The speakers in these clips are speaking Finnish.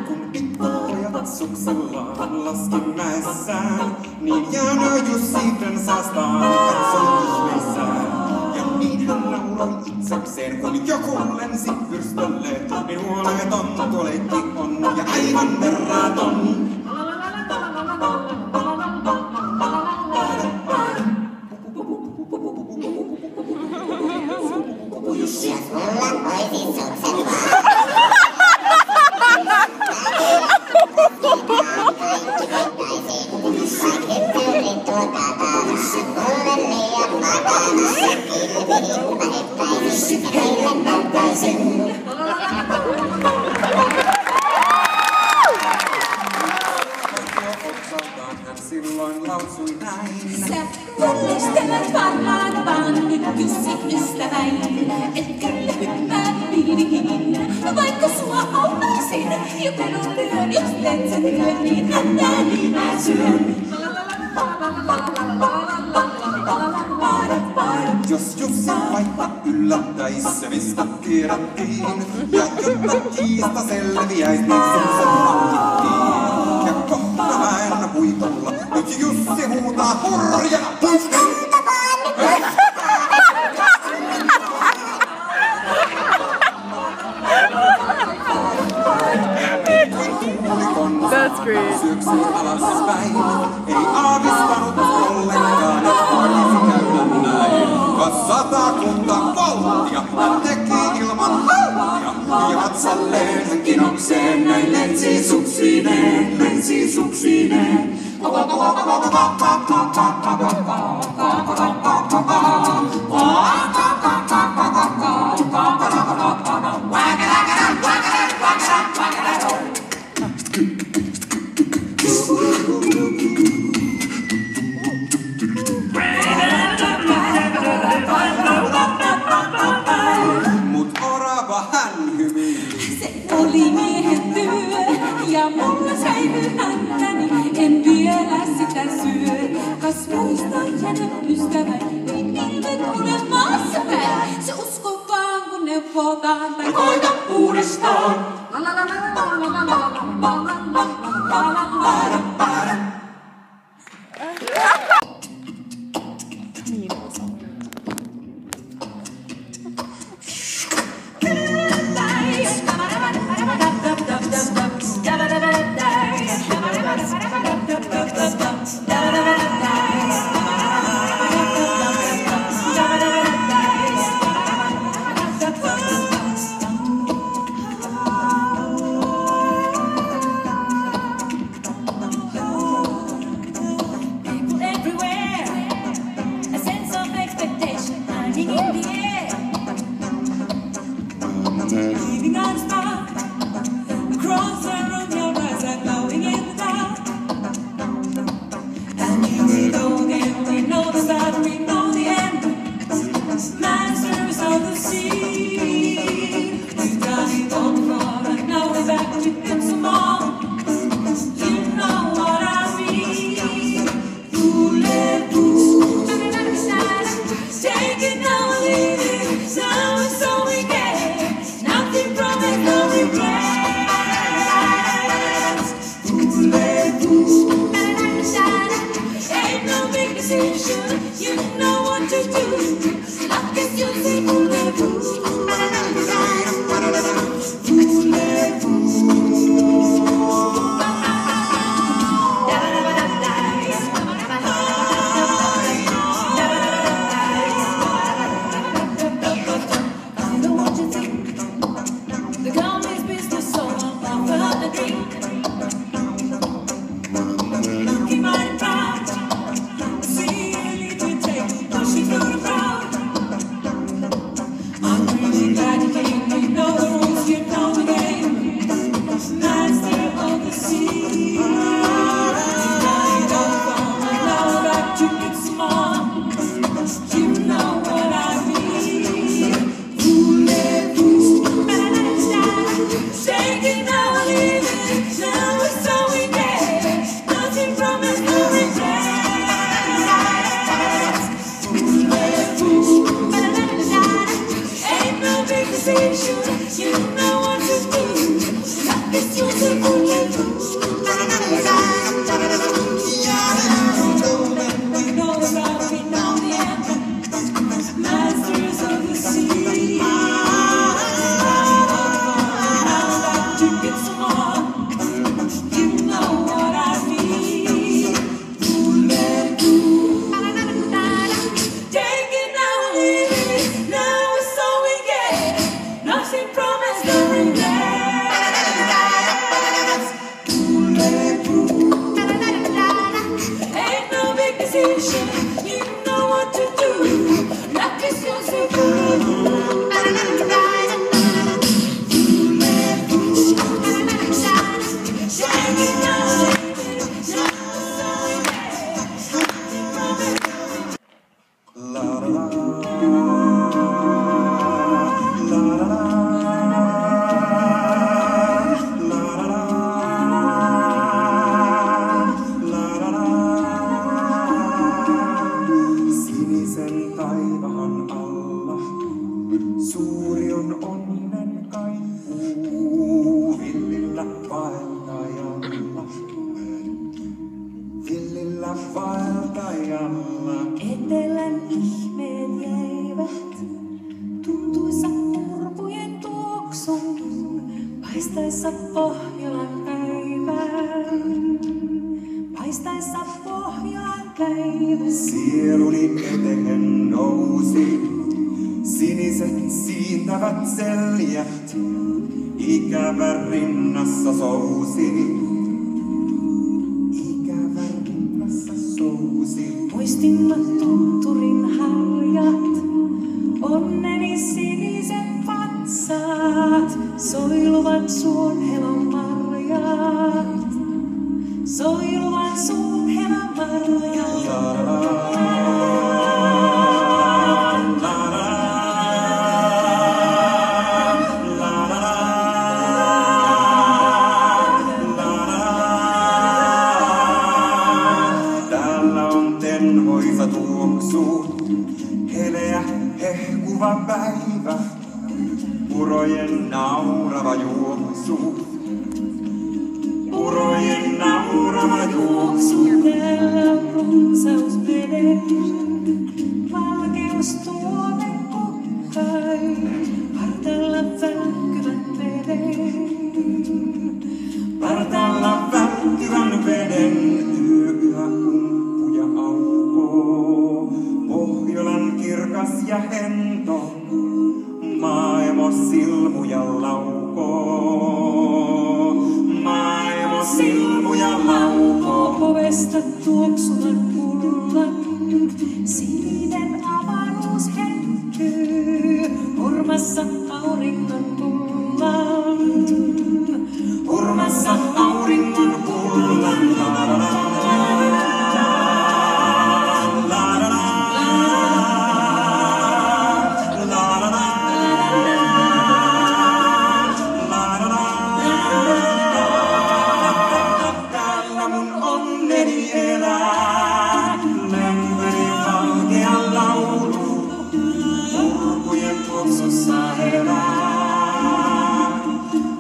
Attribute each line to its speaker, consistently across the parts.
Speaker 1: Kun pikkupojat suksellaan laskimäessään, niin jäänyt Jussi pensaastaan katsoi ihmeissään. Ja niin hän lauloi itsekseen, kun joku lensi pyrstölle. Niin huoleton tuo leikki on ja aivan verraton.
Speaker 2: Jussi, mulla olisi sukset
Speaker 1: Hän silloin lausui näin.
Speaker 3: Sä jäljestävät varmaan vaan nyt Jussin ystäväin. Et kyllä hyppää piiriin, vaikka sua autaisin. Ja perun lyön, jos teet sen työn, niin häntääni mä syön.
Speaker 1: Jos Jussi vaikka yllättäisi, mistä tiedettiin, ja jotta kiista selviäisi, niin sukset hankittiin. Ja kohta mäen huipulla nyt Jussi huutaa hurjaa.
Speaker 4: That's great.
Speaker 1: Syöksyi alaspäin, ei aavistanut ollenkaan, et voisi käydä näin. Kas 100 volttia hän teki ilman haltia, ja vatsalleen hän kinokseen näin lensi suksineen, lensi suksineen. Mut orava hän hymyili.
Speaker 3: Se oli miehen työ, ja mulla säilyy häntäni, en vielä sitä syö. Kas muistan jännä ystäväni, ei pilvet ole maassa päin. Se usko vaan kun neuvotaan, tai koita uudestaan.
Speaker 1: taivahan alla. Suuri on onnen kaikuu villillä vaeltajalla. Villillä vaeltajalla.
Speaker 3: Etelän ihmeet jäivät tuntuissa urpujen tuoksun, paistaessa Pohjolan päivän. Paistaessa Pohjolan päivän.
Speaker 1: Sieluni eteen nousi, siniset siitävät seljät, ikävä rinnassa sousi. Ikävä rinnassa sousi.
Speaker 3: Muistin mä tunturin harjat, onneni siniset patsaat, soiluvat suon helon marjat. Soiluvat suun helon marjat.
Speaker 1: Täällä on tenhoisa tuoksu, heleä hehkuva päivä, purojen naurava juoksu. Purojen naurava juoksu.
Speaker 3: Täällä on runsaus veden, valkeus tuonen kukkai, partalla välkkyvän veden.
Speaker 1: Partalla välkkyvän veden yö kumppuja aukoo. Pohjolan kirkas ja hento, maailmo silmuja laukoo. Maailmo silmuja laukoo.
Speaker 3: Ovesta tuoksuvan pullan, sininen avaruus hentyy, hurmassa auringon kullan.
Speaker 1: Hurmassa auringon kullan. Täällä mun onneni elää, lämpöni valkea laulu, urkujen tuoksussa elää.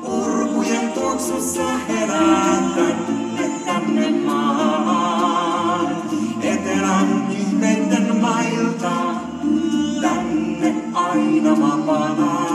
Speaker 1: Urkujen tuoksussa elää, tänne maahan, etelän ihmeitten mailta, tänne aina mä palaan.